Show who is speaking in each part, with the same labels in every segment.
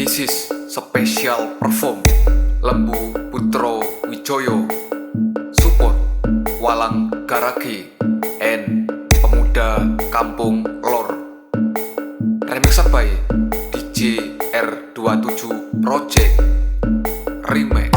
Speaker 1: This is special perform Lembu Putro Wijoyo Support Walang Garage and Pemuda Kampung Lor. Remixed by DJ R27 Project Remix.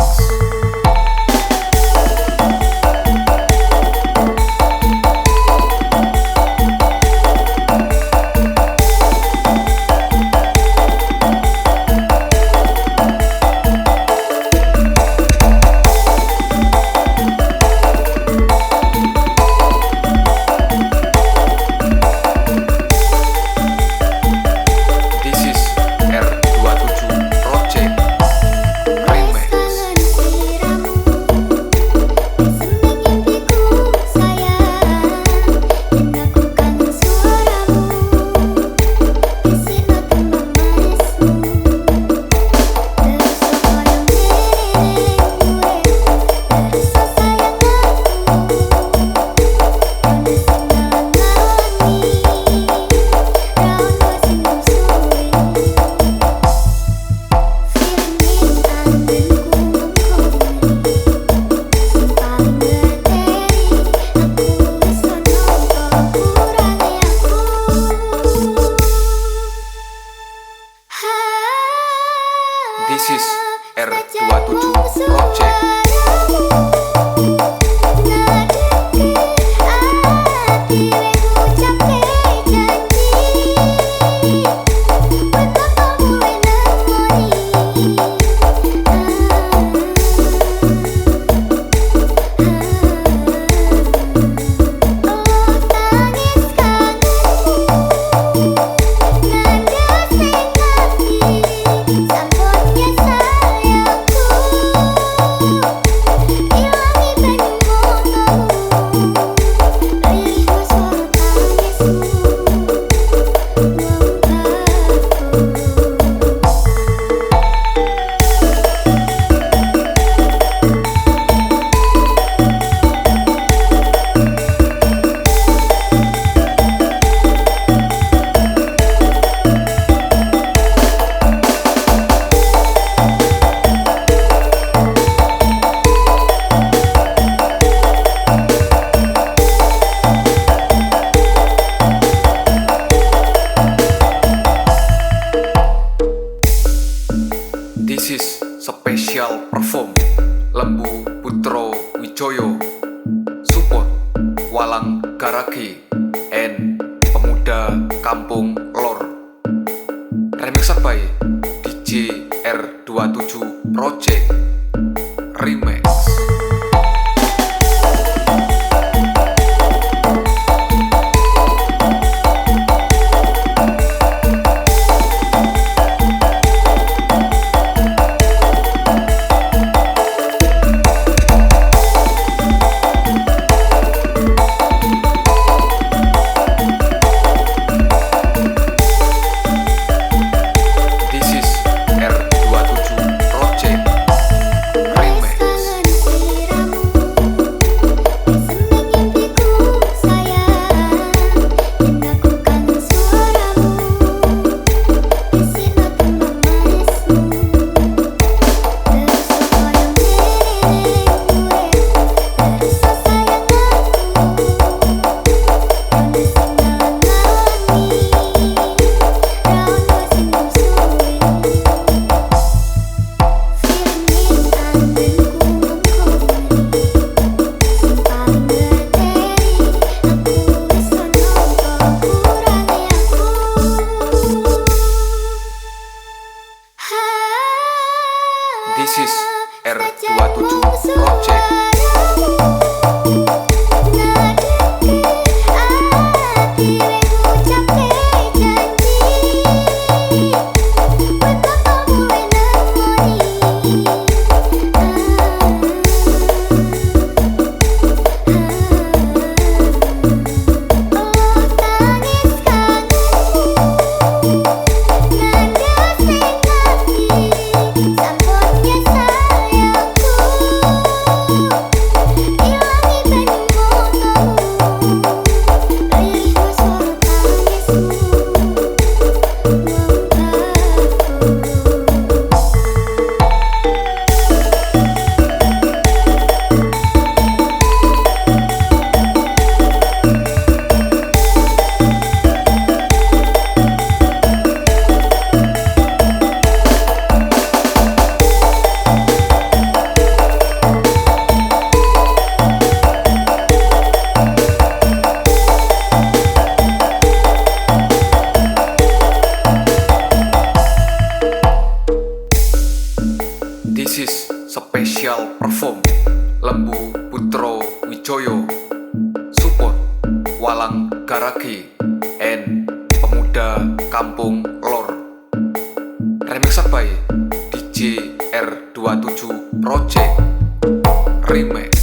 Speaker 1: This is R27 Project. This is special perform Lembu Putro Wijoyo Support Walang Garage and Pemuda Kampung Lor. Remixed by DJ R27 Project Remix. This is R27 Project. Wijoyo. Support Walang Garage and Pemuda Kampung Lor. Remixed by DJ R27 Project Remix.